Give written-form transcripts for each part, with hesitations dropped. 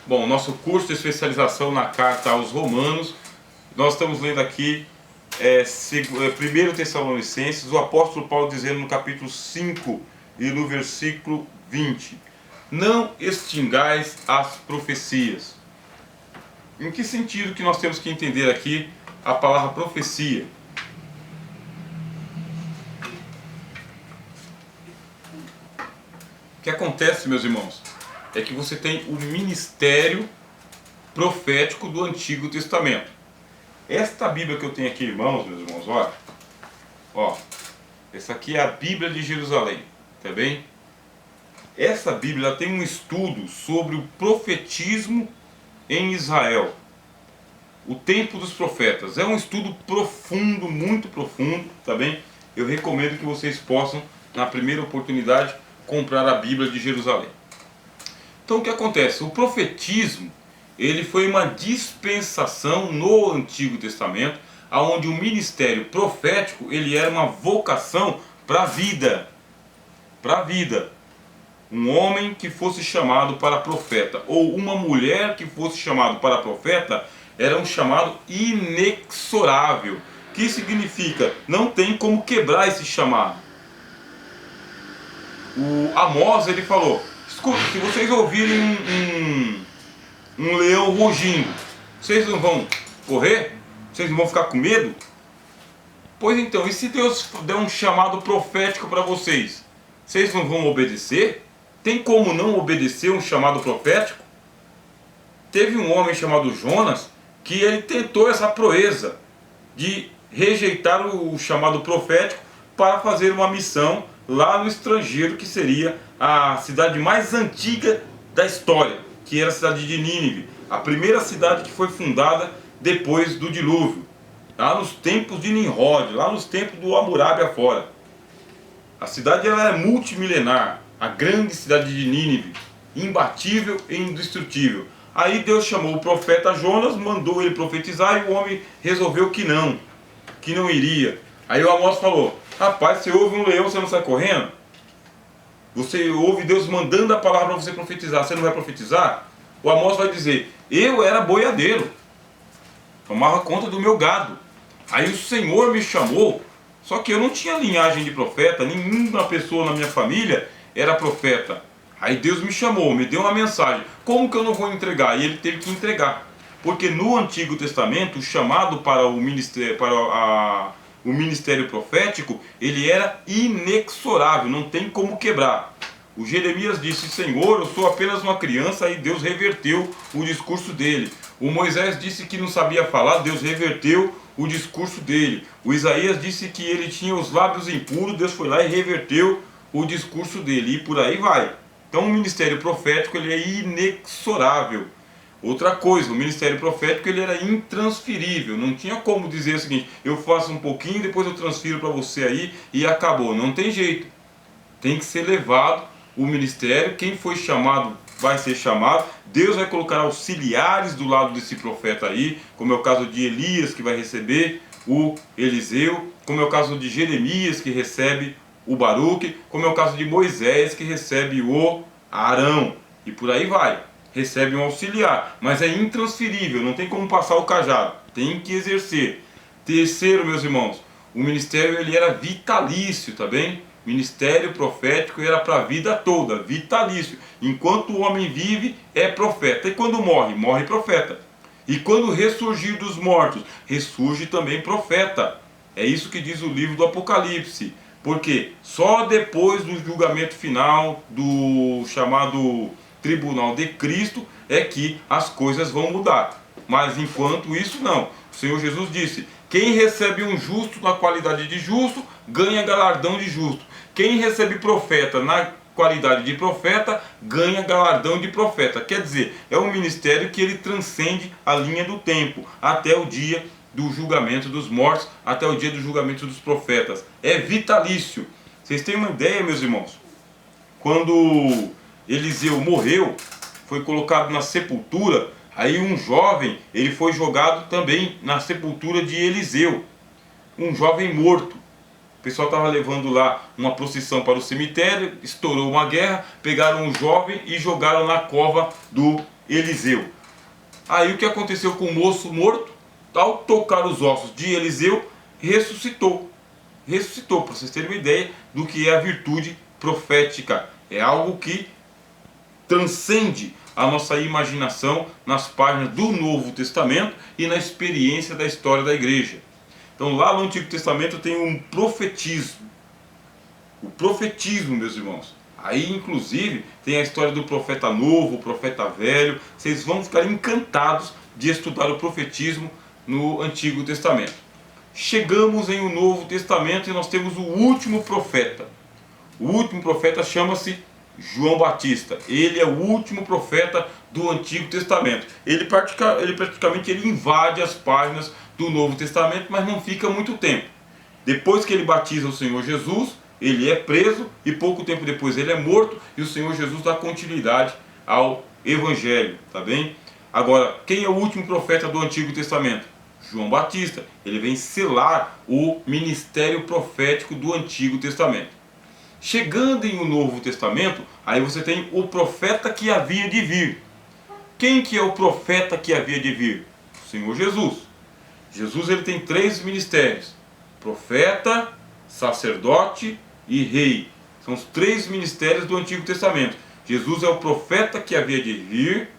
Bom, nosso curso de especialização na carta aos Romanos, nós estamos lendo aqui 1 Tessalonicenses, o apóstolo Paulo dizendo no capítulo 5 e no versículo 20: não extingais as profecias. Em que sentido que nós temos que entender aqui a palavra profecia? O que acontece, meus irmãos, é que você tem o ministério profético do Antigo Testamento. Esta Bíblia que eu tenho aqui, irmãos, meus irmãos, olha, essa aqui é a Bíblia de Jerusalém, tá bem? Essa Bíblia tem um estudo sobre o profetismo em Israel, o tempo dos profetas. É um estudo profundo, muito profundo, tá bem? Eu recomendo que vocês possam, na primeira oportunidade, comprar a Bíblia de Jerusalém. Então o que acontece? O profetismo, ele foi uma dispensação no Antigo Testamento, onde o ministério profético, ele era uma vocação para a vida. Para a vida. Um homem que fosse chamado para profeta, ou uma mulher que fosse chamado para profeta, era um chamado inexorável. Que significa? Não tem como quebrar esse chamado. O Amós, ele falou: escuta, se vocês ouvirem um leão rugindo, vocês não vão correr? Vocês não vão ficar com medo? Pois então, e se Deus der um chamado profético para vocês? Vocês não vão obedecer? Tem como não obedecer um chamado profético? Teve um homem chamado Jonas que ele tentou essa proeza de rejeitar o chamado profético para fazer uma missão lá no estrangeiro, que seria a cidade mais antiga da história, que era a cidade de Nínive, a primeira cidade que foi fundada depois do dilúvio, lá nos tempos de Nimrod, lá nos tempos do Hammurabi afora. A cidade ela é multimilenar, a grande cidade de Nínive, imbatível e indestrutível. Aí Deus chamou o profeta Jonas, mandou ele profetizar, e o homem resolveu que não iria. Aí o Amós falou: rapaz, você ouve um leão, você não sai correndo? Você ouve Deus mandando a palavra para você profetizar, você não vai profetizar? O Amós vai dizer: eu era boiadeiro, tomava conta do meu gado. Aí o Senhor me chamou, só que eu não tinha linhagem de profeta, nenhuma pessoa na minha família era profeta. Aí Deus me chamou, me deu uma mensagem. Como que eu não vou entregar? E ele teve que entregar. Porque no Antigo Testamento, o chamado para o ministério profético, ele era inexorável, não tem como quebrar. O Jeremias disse: Senhor, eu sou apenas uma criança, e Deus reverteu o discurso dele. O Moisés disse que não sabia falar, Deus reverteu o discurso dele. O Isaías disse que ele tinha os lábios impuros, Deus foi lá e reverteu o discurso dele, e por aí vai. Então o ministério profético ele é inexorável. Outra coisa, o ministério profético ele era intransferível, não tinha como dizer o seguinte: eu faço um pouquinho, depois eu transfiro para você aí e acabou. Não tem jeito, tem que ser levado o ministério, quem foi chamado vai ser chamado, Deus vai colocar auxiliares do lado desse profeta aí, como é o caso de Elias, que vai receber o Eliseu, como é o caso de Jeremias, que recebe o Baruque, como é o caso de Moisés, que recebe o Arão, e por aí vai. Recebe um auxiliar, mas é intransferível, não tem como passar o cajado, tem que exercer. Terceiro, meus irmãos, o ministério ele era vitalício, tá bem? Ministério profético era para a vida toda, vitalício. Enquanto o homem vive, é profeta, e quando morre, morre profeta. E quando ressurgir dos mortos, ressurge também profeta. É isso que diz o livro do Apocalipse. Porque só depois do julgamento final, do chamado Tribunal de Cristo, é que as coisas vão mudar. Mas enquanto isso não. O Senhor Jesus disse: quem recebe um justo na qualidade de justo, ganha galardão de justo. Quem recebe profeta na qualidade de profeta, ganha galardão de profeta. Quer dizer, é um ministério que ele transcende a linha do tempo, até o dia do julgamento dos mortos, até o dia do julgamento dos profetas. É vitalício. Vocês têm uma ideia, meus irmãos? Quando Eliseu morreu, foi colocado na sepultura, aí um jovem, ele foi jogado também na sepultura de Eliseu, um jovem morto. O pessoal estava levando lá uma procissão para o cemitério, estourou uma guerra, pegaram um jovem e jogaram na cova do Eliseu. Aí o que aconteceu com o moço morto? Ao tocar os ossos de Eliseu, ressuscitou. Ressuscitou, para vocês terem uma ideia do que é a virtude profética. É algo que transcende a nossa imaginação nas páginas do Novo Testamento e na experiência da história da igreja. Então lá no Antigo Testamento tem um profetismo. O profetismo, meus irmãos. Aí inclusive tem a história do profeta novo, o profeta velho. Vocês vão ficar encantados de estudar o profetismo no Antigo Testamento. Chegamos em o Novo Testamento e nós temos o último profeta. O último profeta chama-se João Batista. Ele é o último profeta do Antigo Testamento. Ele praticamente invade as páginas do Novo Testamento, mas não fica muito tempo. Depois que ele batiza o Senhor Jesus, ele é preso e pouco tempo depois ele é morto e o Senhor Jesus dá continuidade ao Evangelho, tá bem? Agora, quem é o último profeta do Antigo Testamento? João Batista. Ele vem selar o ministério profético do Antigo Testamento. Chegando em o Novo Testamento, aí você tem o profeta que havia de vir. Quem que é o profeta que havia de vir? O Senhor Jesus. Jesus ele tem 3 ministérios: profeta, sacerdote e rei. São os 3 ministérios do Antigo Testamento. Jesus é o profeta que havia de vir,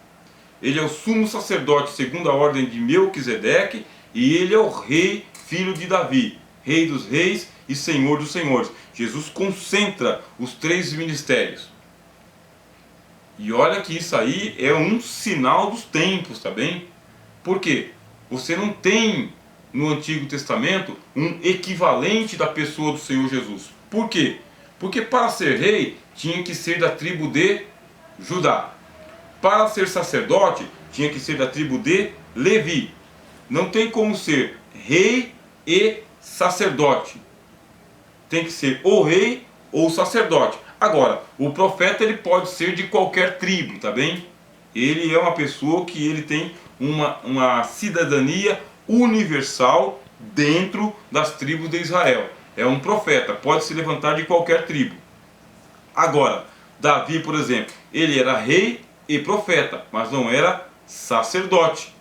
ele é o sumo sacerdote segundo a ordem de Melquisedeque, e ele é o rei, filho de Davi, rei dos reis e senhor dos senhores. Jesus concentra os 3 ministérios. E olha que isso aí é um sinal dos tempos, tá bem? Por quê? Você não tem no Antigo Testamento um equivalente da pessoa do Senhor Jesus. Por quê? Porque para ser rei tinha que ser da tribo de Judá. Para ser sacerdote tinha que ser da tribo de Levi. Não tem como ser rei e sacerdote. Tem que ser ou rei ou sacerdote. Agora, o profeta ele pode ser de qualquer tribo, tá bem? Ele é uma pessoa que ele tem uma cidadania universal dentro das tribos de Israel. É um profeta, pode se levantar de qualquer tribo. Agora, Davi, por exemplo, ele era rei e profeta, mas não era sacerdote.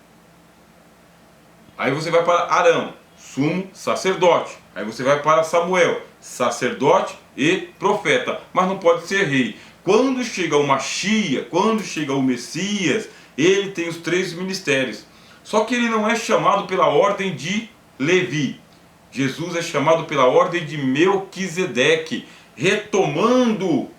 Aí você vai para Arão, sumo sacerdote. Aí você vai para Samuel, sacerdote e profeta, mas não pode ser rei. Quando chega o Mashiach, quando chega o Messias, ele tem os 3 ministérios. Só que ele não é chamado pela ordem de Levi. Jesus é chamado pela ordem de Melquisedeque, retomando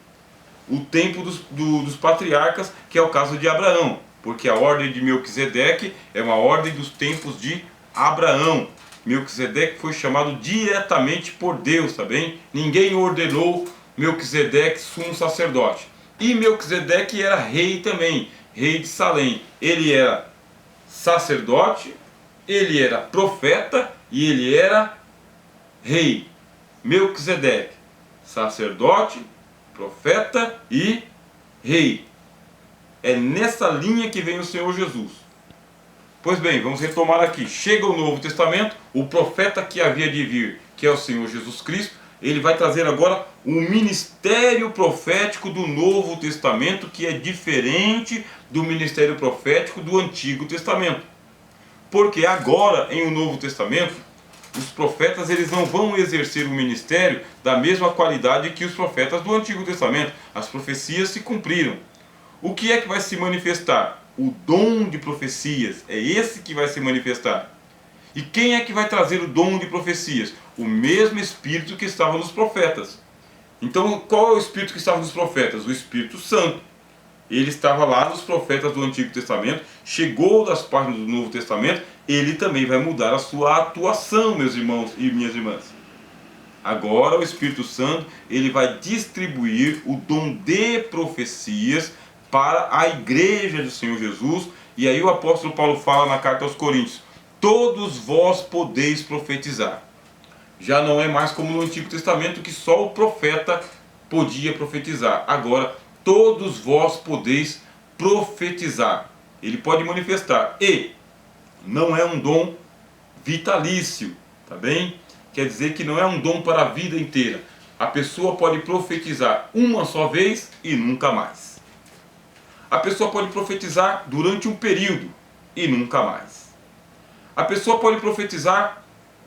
o tempo dos patriarcas, que é o caso de Abraão. Porque a ordem de Melquisedeque é uma ordem dos tempos de Abraão. Melquisedeque foi chamado diretamente por Deus, tá bem? Ninguém ordenou Melquisedeque sumo sacerdote. E Melquisedeque era rei também, rei de Salém. Ele era sacerdote, ele era profeta e ele era rei. Melquisedeque, sacerdote, profeta e rei. É nessa linha que vem o Senhor Jesus. Pois bem, vamos retomar aqui. Chega o Novo Testamento, o profeta que havia de vir, que é o Senhor Jesus Cristo, ele vai trazer agora o ministério profético do Novo Testamento, que é diferente do ministério profético do Antigo Testamento. Porque agora, em o Novo Testamento, os profetas eles não vão exercer o ministério da mesma qualidade que os profetas do Antigo Testamento. As profecias se cumpriram. O que é que vai se manifestar? O dom de profecias. É esse que vai se manifestar. E quem é que vai trazer o dom de profecias? O mesmo Espírito que estava nos profetas. Então, qual é o Espírito que estava nos profetas? O Espírito Santo. Ele estava lá nos profetas do Antigo Testamento, chegou das páginas do Novo Testamento, ele também vai mudar a sua atuação, meus irmãos e minhas irmãs. Agora o Espírito Santo, ele vai distribuir o dom de profecias para a igreja do Senhor Jesus. E aí o apóstolo Paulo fala na carta aos Coríntios: todos vós podeis profetizar. Já não é mais como no Antigo Testamento, que só o profeta podia profetizar. Agora, todos vós podeis profetizar. Ele pode manifestar. E não é um dom vitalício, tá bem? Quer dizer que não é um dom para a vida inteira. A pessoa pode profetizar uma só vez e nunca mais. A pessoa pode profetizar durante um período e nunca mais. A pessoa pode profetizar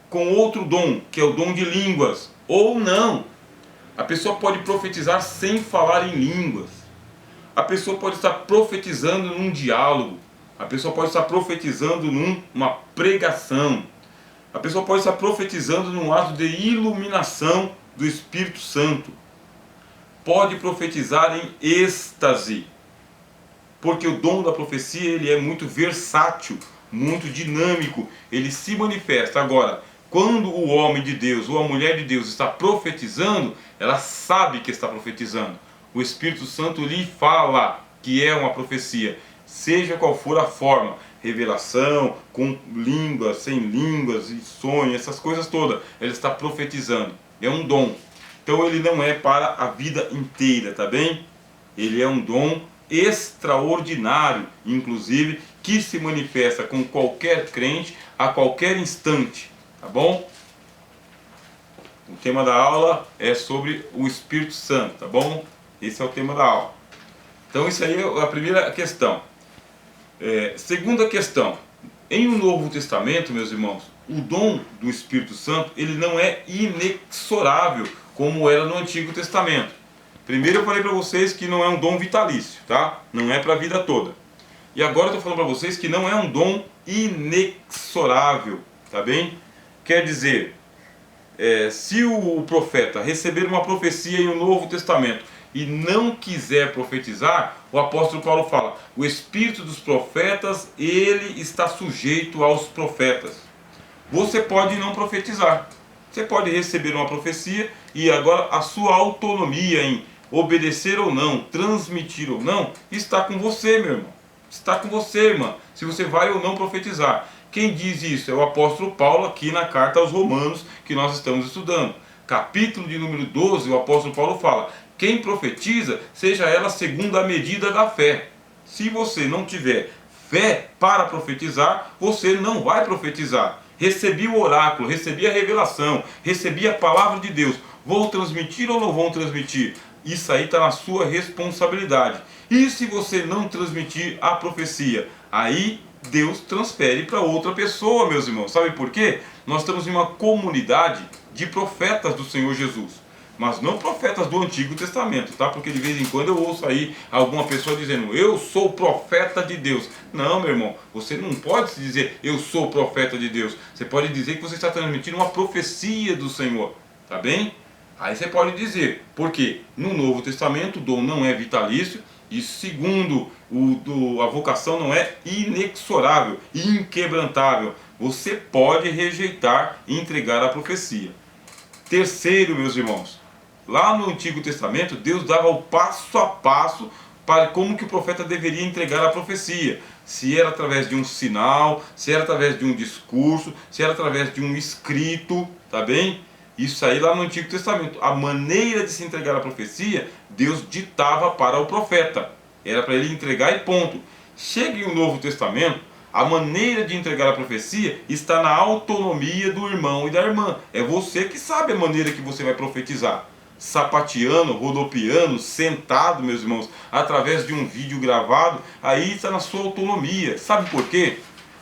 com outro dom, que é o dom de línguas, ou não. A pessoa pode profetizar sem falar em línguas. A pessoa pode estar profetizando num diálogo. A pessoa pode estar profetizando numa pregação. A pessoa pode estar profetizando num ato de iluminação do Espírito Santo. Pode profetizar em êxtase. Porque o dom da profecia ele é muito versátil, muito dinâmico. Ele se manifesta. Agora, quando o homem de Deus ou a mulher de Deus está profetizando, ela sabe que está profetizando. O Espírito Santo lhe fala que é uma profecia, seja qual for a forma, revelação, com línguas, sem línguas, e sonho, essas coisas todas, ela está profetizando. É um dom. Então ele não é para a vida inteira, tá bem? Ele é um dom extraordinário, inclusive, que se manifesta com qualquer crente a qualquer instante, tá bom? O tema da aula é sobre o Espírito Santo, tá bom? Esse é o tema da aula. Então isso aí é a primeira questão. Segunda questão. Em um Novo Testamento, meus irmãos, o dom do Espírito Santo, ele não é inexorável, como era no Antigo Testamento. Primeiro eu falei para vocês que não é um dom vitalício, tá? Não é para a vida toda. E agora eu estou falando para vocês que não é um dom inexorável, tá bem? Quer dizer, se o profeta receber uma profecia em um Novo Testamento e não quiser profetizar, o apóstolo Paulo fala, o espírito dos profetas, ele está sujeito aos profetas. Você pode não profetizar, você pode receber uma profecia e agora a sua autonomia em obedecer ou não, transmitir ou não, está com você, meu irmão. Está com você, irmã, se você vai ou não profetizar. Quem diz isso é o apóstolo Paulo aqui na carta aos Romanos que nós estamos estudando. Capítulo de número 12, o apóstolo Paulo fala, quem profetiza, seja ela segundo a medida da fé. Se você não tiver fé para profetizar, você não vai profetizar. Recebi o oráculo, recebi a revelação, recebi a palavra de Deus. Vou transmitir ou não vou transmitir? Isso aí está na sua responsabilidade. E se você não transmitir a profecia? Aí Deus transfere para outra pessoa, meus irmãos. Sabe por quê? Nós estamos em uma comunidade de profetas do Senhor Jesus. Mas não profetas do Antigo Testamento, tá? Porque de vez em quando eu ouço aí alguma pessoa dizendo, eu sou profeta de Deus. Não, meu irmão, você não pode se dizer, eu sou profeta de Deus. Você pode dizer que você está transmitindo uma profecia do Senhor, tá bem? Aí você pode dizer, porque no Novo Testamento o dom não é vitalício, e segundo, a vocação não é inexorável, inquebrantável. Você pode rejeitar e entregar a profecia. Terceiro, meus irmãos, lá no Antigo Testamento, Deus dava o passo a passo para como que o profeta deveria entregar a profecia. Se era através de um sinal, se era através de um discurso, se era através de um escrito, tá bem? Isso aí lá no Antigo Testamento. A maneira de se entregar a profecia, Deus ditava para o profeta. Era para ele entregar e ponto. Chega em um Novo Testamento, a maneira de entregar a profecia está na autonomia do irmão e da irmã. É você que sabe a maneira que você vai profetizar. Sapateando, rodopiando, sentado, meus irmãos, através de um vídeo gravado, aí está na sua autonomia. Sabe por quê?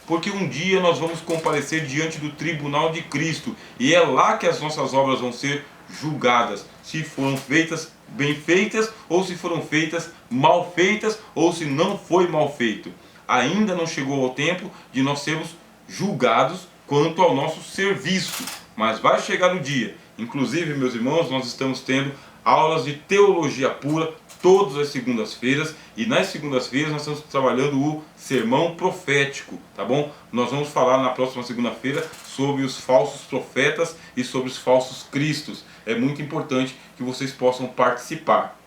Porque um dia nós vamos comparecer diante do tribunal de Cristo e é lá que as nossas obras vão ser julgadas, se foram feitas bem feitas ou se foram feitas mal feitas ou se não foi mal feito. Ainda não chegou ao tempo de nós sermos julgados quanto ao nosso serviço, mas vai chegar o dia. Inclusive, meus irmãos, nós estamos tendo aulas de teologia pura todas as segundas-feiras, e nas segundas-feiras nós estamos trabalhando o sermão profético, tá bom? Nós vamos falar na próxima segunda-feira sobre os falsos profetas e sobre os falsos cristos. É muito importante que vocês possam participar.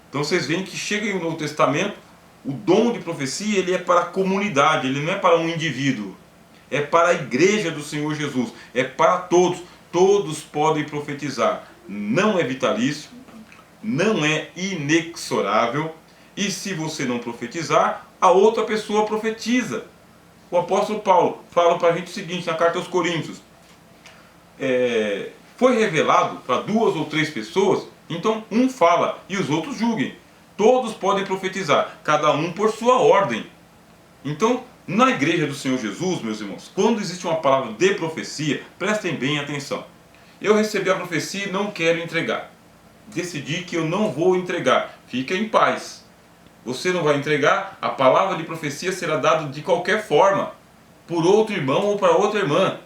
Então vocês veem que chega no Novo Testamento, o dom de profecia ele é para a comunidade, ele não é para um indivíduo. É para a igreja do Senhor Jesus, é para todos. Todos podem profetizar. Não é vitalício, não é inexorável, e se você não profetizar, a outra pessoa profetiza. O apóstolo Paulo fala para a gente o seguinte na carta aos Coríntios, foi revelado para 2 ou 3 pessoas, então um fala e os outros julguem. todos podem profetizar, cada um por sua ordem. Então, na igreja do Senhor Jesus, meus irmãos, quando existe uma palavra de profecia, prestem bem atenção. Eu recebi a profecia e não quero entregar. Decidi que eu não vou entregar. Fica em paz. Você não vai entregar, a palavra de profecia será dada de qualquer forma, por outro irmão ou para outra irmã.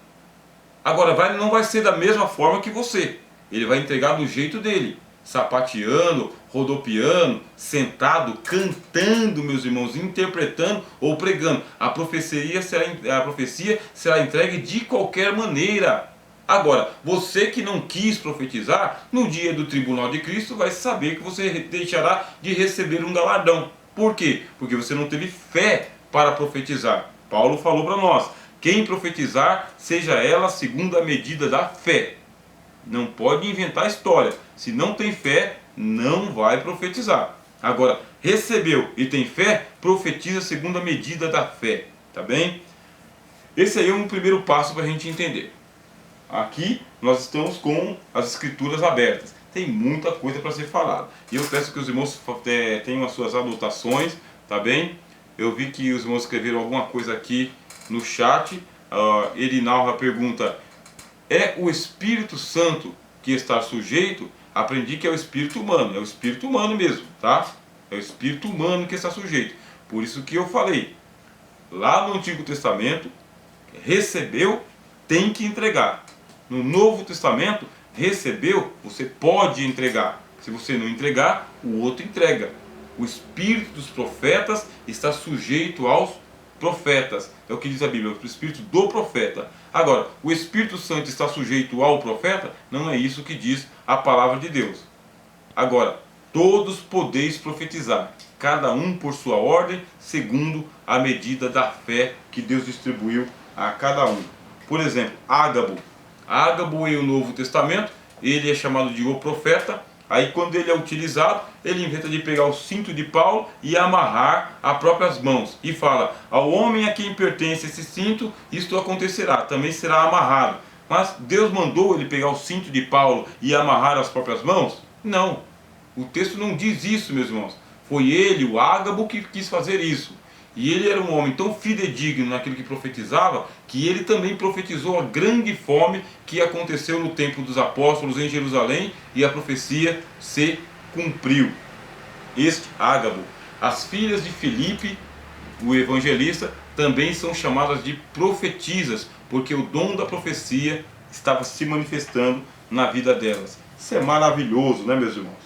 Agora, não vai ser da mesma forma que você. Ele vai entregar do jeito dele, sapateando, rodopiando, sentado, cantando, meus irmãos, interpretando ou pregando. A profecia será entregue de qualquer maneira. Agora, você que não quis profetizar, no dia do tribunal de Cristo vai saber que você deixará de receber um galardão. Por quê? Porque você não teve fé para profetizar. Paulo falou para nós, quem profetizar, seja ela segundo a medida da fé. Não pode inventar história. Se não tem fé, não vai profetizar. Agora, recebeu e tem fé, profetiza segundo a medida da fé. Tá bem? Esse aí é um primeiro passo para a gente entender. Aqui nós estamos com as escrituras abertas. Tem muita coisa para ser falada. E eu peço que os irmãos tenham as suas anotações, tá bem? Eu vi que os irmãos escreveram alguma coisa aqui no chat. Erinalva pergunta, é o Espírito Santo que está sujeito? Aprendi que é o Espírito humano. É o Espírito humano mesmo, tá? É o Espírito humano que está sujeito. Por isso que eu falei, lá no Antigo Testamento, recebeu, tem que entregar. No Novo Testamento, recebeu, você pode entregar. Se você não entregar, o outro entrega. O espírito dos profetas está sujeito aos profetas. É o que diz a Bíblia, o espírito do profeta. Agora, o Espírito Santo está sujeito ao profeta? Não é isso que diz a palavra de Deus. Agora, todos podeis profetizar, cada um por sua ordem, segundo a medida da fé que Deus distribuiu a cada um. Por exemplo, Ágabo em o Novo Testamento, ele é chamado de o profeta. Aí quando ele é utilizado, ele inventa de pegar o cinto de Paulo e amarrar as próprias mãos. E fala, ao homem a quem pertence esse cinto, isto acontecerá, também será amarrado. Mas Deus mandou ele pegar o cinto de Paulo e amarrar as próprias mãos? Não, o texto não diz isso, meus irmãos. Foi ele, o Ágabo, que quis fazer isso. E ele era um homem tão fidedigno naquilo que profetizava, que ele também profetizou a grande fome que aconteceu no tempo dos apóstolos em Jerusalém, e a profecia se cumpriu. Este Ágabo. As filhas de Filipe, o evangelista, também são chamadas de profetisas, porque o dom da profecia estava se manifestando na vida delas. Isso é maravilhoso, né, meus irmãos?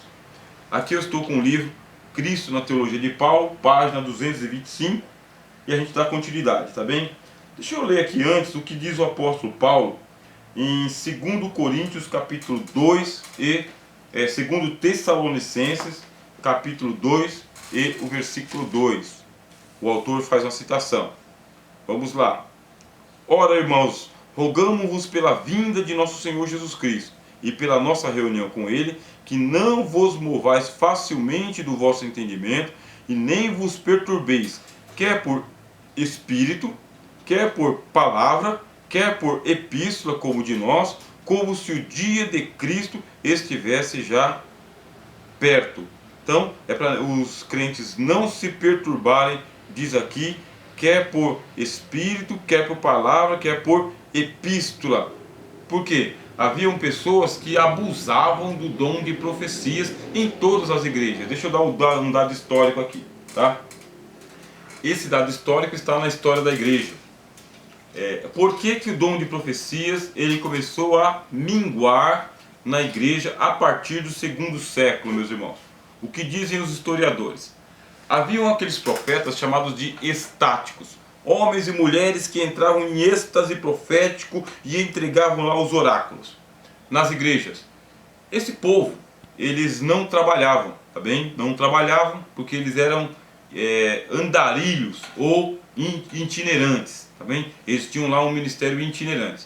Aqui eu estou com o livro Cristo na Teologia de Paulo, página 225, e a gente dá continuidade, tá bem? Deixa eu ler aqui antes o que diz o apóstolo Paulo em 2 Coríntios capítulo 2 e 2 Tessalonicenses capítulo 2 e o versículo 2. O autor faz uma citação. Vamos lá. Ora, irmãos, rogamo-vos pela vinda de nosso Senhor Jesus Cristo e pela nossa reunião com Ele, que não vos movais facilmente do vosso entendimento e nem vos perturbeis, quer por espírito, quer por palavra, quer por epístola como de nós, como se o dia de Cristo estivesse já perto. Então, é para os crentes não se perturbarem, diz aqui, quer por espírito, quer por palavra, quer por epístola. Por quê? Haviam pessoas que abusavam do dom de profecias em todas as igrejas. Deixa eu dar um dado histórico aqui, tá? Esse dado histórico está na história da igreja. Por que o dom de profecias ele começou a minguar na igreja a partir do 2º século, meus irmãos? O que dizem os historiadores? Haviam aqueles profetas chamados de estáticos, homens e mulheres que entravam em êxtase profético e entregavam lá os oráculos nas igrejas. Esse povo, eles não trabalhavam, tá bem? Não trabalhavam porque eles eram andarilhos ou itinerantes, tá bem? Eles tinham lá um ministério itinerante.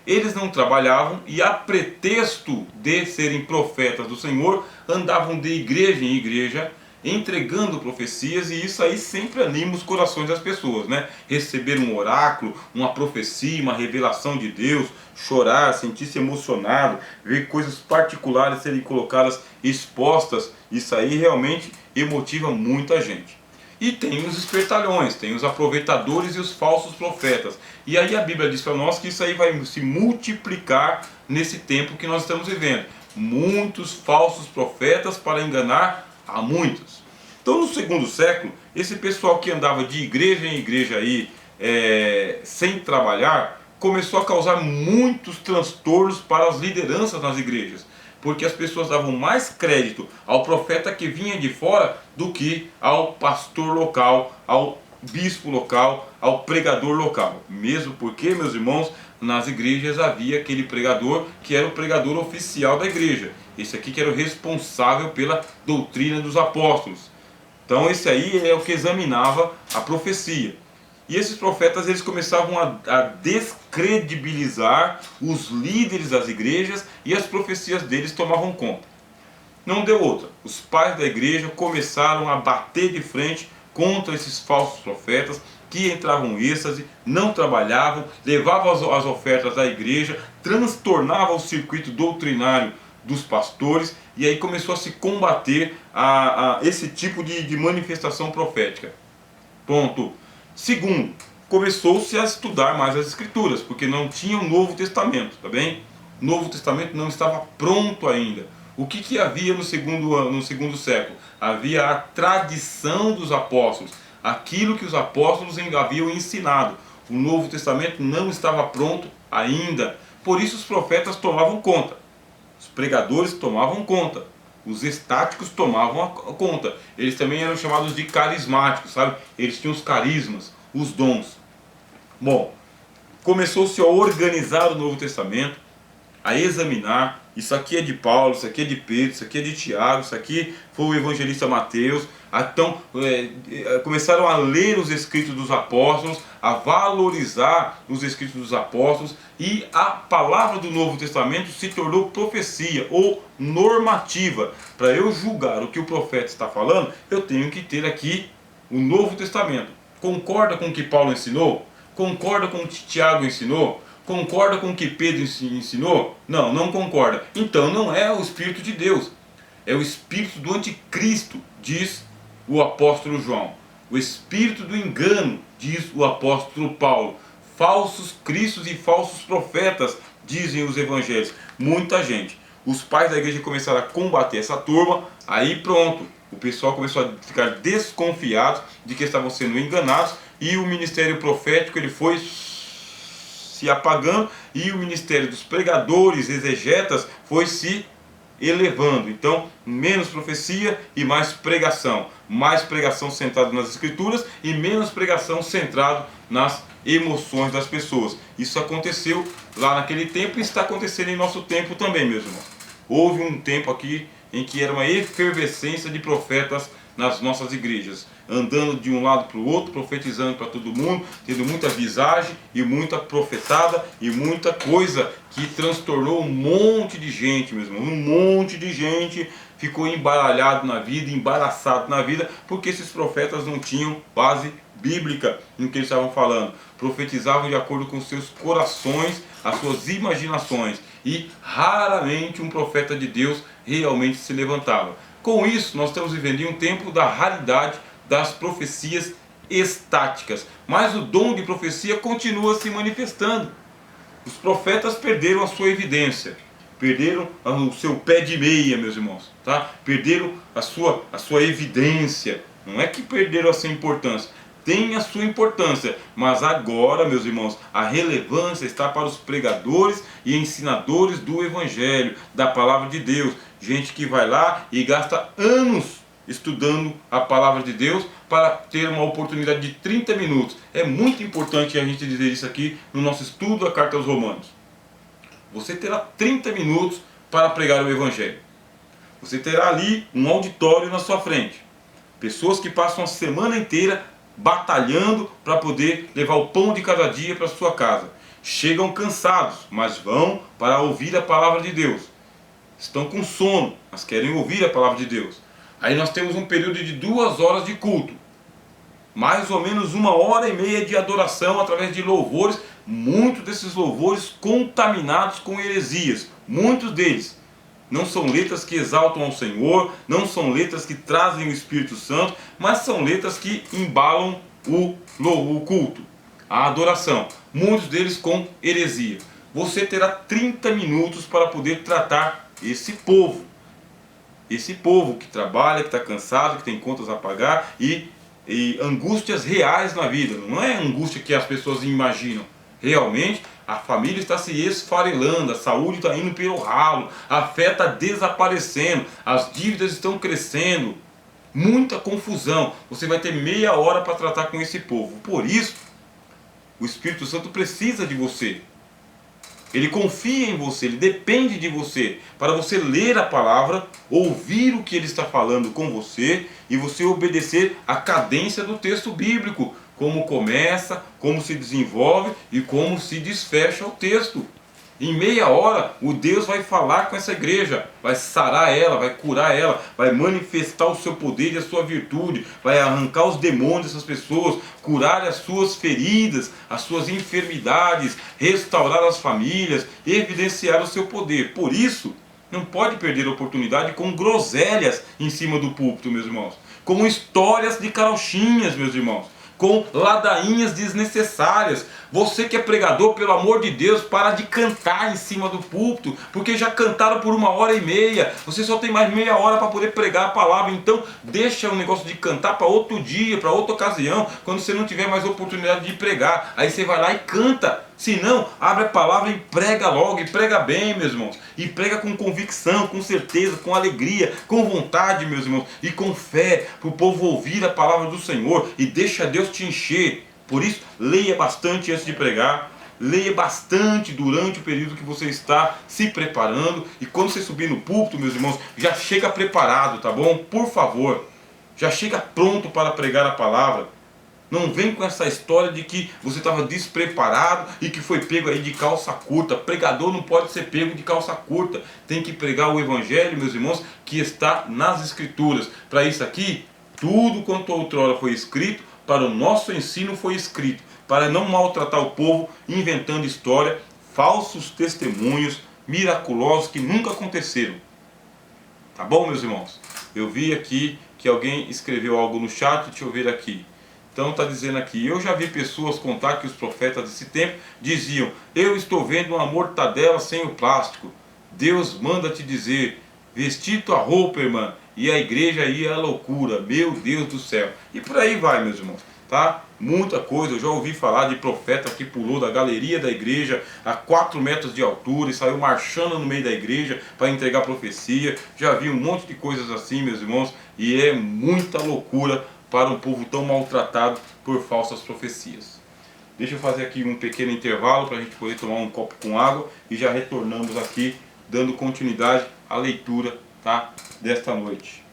Eles não trabalhavam e, a pretexto de serem profetas do Senhor, andavam de igreja em igreja, entregando profecias, e isso aí sempre anima os corações das pessoas, né? Receber um oráculo, uma profecia, uma revelação de Deus, chorar, sentir-se emocionado, ver coisas particulares serem colocadas, expostas, isso aí realmente e motiva muita gente. E tem os espertalhões, tem os aproveitadores e os falsos profetas. E aí a Bíblia diz para nós que isso aí vai se multiplicar nesse tempo que nós estamos vivendo. Muitos falsos profetas para enganar a muitos. Então no segundo século, esse pessoal que andava de igreja em igreja aí, sem trabalhar, começou a causar muitos transtornos para as lideranças nas igrejas. Porque as pessoas davam mais crédito ao profeta que vinha de fora do que ao pastor local, ao bispo local, ao pregador local. Mesmo porque, meus irmãos, nas igrejas havia aquele pregador que era o pregador oficial da igreja. Esse aqui que era o responsável pela doutrina dos apóstolos. Então esse aí é o que examinava a profecia. E esses profetas eles começavam a descredibilizar os líderes das igrejas e as profecias deles tomavam conta. Não deu outra. Os pais da igreja começaram a bater de frente contra esses falsos profetas que entravam em êxtase, não trabalhavam, levavam as ofertas da igreja, transtornavam o circuito doutrinário dos pastores e aí começou a se combater esse tipo de manifestação profética. Ponto. Segundo, começou-se a estudar mais as Escrituras, porque não tinha um Novo Testamento, tá bem? O Novo Testamento não estava pronto ainda. O que havia no segundo século? Havia a tradição dos apóstolos, aquilo que os apóstolos haviam ensinado. O Novo Testamento não estava pronto ainda, por isso os profetas tomavam conta, os pregadores tomavam conta. Os estáticos tomavam a conta. Eles também eram chamados de carismáticos, sabe? Eles tinham os carismas, os dons. Bom, começou-se a organizar o Novo Testamento, a examinar. Isso aqui é de Paulo, isso aqui é de Pedro, isso aqui é de Tiago, isso aqui foi o evangelista Mateus. Então começaram a ler os escritos dos apóstolos, a valorizar os escritos dos apóstolos, e a palavra do Novo Testamento se tornou profecia ou normativa. Para eu julgar o que o profeta está falando, eu tenho que ter aqui o Novo Testamento. Concorda com o que Paulo ensinou? Concorda com o que Tiago ensinou? Concorda com o que Pedro ensinou? Não, não concorda. Então não é o Espírito de Deus. É o Espírito do Anticristo, diz o apóstolo João. O Espírito do engano, diz o apóstolo Paulo. Falsos cristos e falsos profetas, dizem os evangelhos. Muita gente. Os pais da igreja começaram a combater essa turma, aí pronto. O pessoal começou a ficar desconfiado de que estavam sendo enganados, e o ministério profético ele foi se apagando, e o ministério dos pregadores, exegetas, foi se elevando. Então, menos profecia e mais pregação centrada nas escrituras e menos pregação centrada nas emoções das pessoas. Isso aconteceu lá naquele tempo e está acontecendo em nosso tempo também, meus irmãos. Houve um tempo aqui em que era uma efervescência de profetas nas nossas igrejas, andando de um lado para o outro, profetizando para todo mundo, tendo muita visagem e muita profetada e muita coisa que transtornou um monte de gente, mesmo. Um monte de gente ficou embaralhado na vida, embaraçado na vida, porque esses profetas não tinham base bíblica no que eles estavam falando. Profetizavam de acordo com seus corações, as suas imaginações, e raramente um profeta de Deus realmente se levantava. Com isso, nós estamos vivendo em um tempo da raridade das profecias estáticas, mas o dom de profecia continua se manifestando. Os profetas perderam a sua evidência, perderam o seu pé de meia, meus irmãos, tá? Perderam a sua evidência. Não é que perderam a sua importância, tem a sua importância, mas agora, meus irmãos, a relevância está para os pregadores e ensinadores do Evangelho, da Palavra de Deus. Gente que vai lá e gasta anos estudando a Palavra de Deus para ter uma oportunidade de 30 minutos. É muito importante a gente dizer isso aqui no nosso estudo da Carta aos Romanos. Você terá 30 minutos para pregar o Evangelho. Você terá ali um auditório na sua frente. Pessoas que passam a semana inteira batalhando para poder levar o pão de cada dia para sua casa. Chegam cansados, mas vão para ouvir a Palavra de Deus. Estão com sono, mas querem ouvir a Palavra de Deus. Aí nós temos um período de 2 horas de culto. Mais ou menos 1h30 de adoração através de louvores. Muitos desses louvores contaminados com heresias. Muitos deles. Não são letras que exaltam ao Senhor, não são letras que trazem o Espírito Santo, mas são letras que embalam o culto, a adoração. Muitos deles com heresia. Você terá 30 minutos para poder tratar esse povo. Esse povo que trabalha, que está cansado, que tem contas a pagar e angústias reais na vida. Não é angústia que as pessoas imaginam. Realmente a família está se esfarelando, a saúde está indo pelo ralo, a fé está desaparecendo, as dívidas estão crescendo, muita confusão. Você vai ter meia hora para tratar com esse povo. Por isso, o Espírito Santo precisa de você. Ele confia em você, ele depende de você, para você ler a palavra, ouvir o que ele está falando com você e você obedecer a cadência do texto bíblico, como começa, como se desenvolve e como se desfecha o texto. Em meia hora, o Deus vai falar com essa igreja, vai sarar ela, vai curar ela, vai manifestar o seu poder e a sua virtude, vai arrancar os demônios dessas pessoas, curar as suas feridas, as suas enfermidades, restaurar as famílias, evidenciar o seu poder. Por isso, não pode perder a oportunidade com groselhas em cima do púlpito, meus irmãos, com histórias de carochinhas, meus irmãos, com ladainhas desnecessárias. Você que é pregador, pelo amor de Deus, para de cantar em cima do púlpito, porque já cantaram por 1h30, você só tem mais meia hora para poder pregar a palavra. Então deixa o negócio de cantar para outro dia, para outra ocasião, quando você não tiver mais oportunidade de pregar. Aí você vai lá e canta. Se não, abre a palavra e prega logo, e prega bem, meus irmãos, e prega com convicção, com certeza, com alegria, com vontade, meus irmãos, e com fé, para o povo ouvir a palavra do Senhor, e deixa Deus te encher. Por isso, leia bastante antes de pregar, leia bastante durante o período que você está se preparando, e quando você subir no púlpito, meus irmãos, já chega preparado, tá bom? Por favor, já chega pronto para pregar a palavra. Não vem com essa história de que você estava despreparado e que foi pego aí de calça curta. Pregador não pode ser pego de calça curta. Tem que pregar o evangelho, meus irmãos, que está nas escrituras. Para isso aqui, tudo quanto outrora foi escrito, para o nosso ensino foi escrito. Para não maltratar o povo, inventando história, falsos testemunhos, miraculosos que nunca aconteceram. Tá bom, meus irmãos? Eu vi aqui que alguém escreveu algo no chat, deixa eu ver aqui. Então está dizendo aqui, eu já vi pessoas contar que os profetas desse tempo diziam: eu estou vendo uma mortadela sem o plástico. Deus manda te dizer, vestir tua roupa, irmã, e a igreja ia à loucura, meu Deus do céu. E por aí vai, meus irmãos, tá? Muita coisa, eu já ouvi falar de profeta que pulou da galeria da igreja a 4 metros de altura e saiu marchando no meio da igreja para entregar profecia. Já vi um monte de coisas assim, meus irmãos, e é muita loucura para um povo tão maltratado por falsas profecias. Deixa eu fazer aqui um pequeno intervalo para a gente poder tomar um copo com água e já retornamos aqui dando continuidade à leitura, tá, desta noite.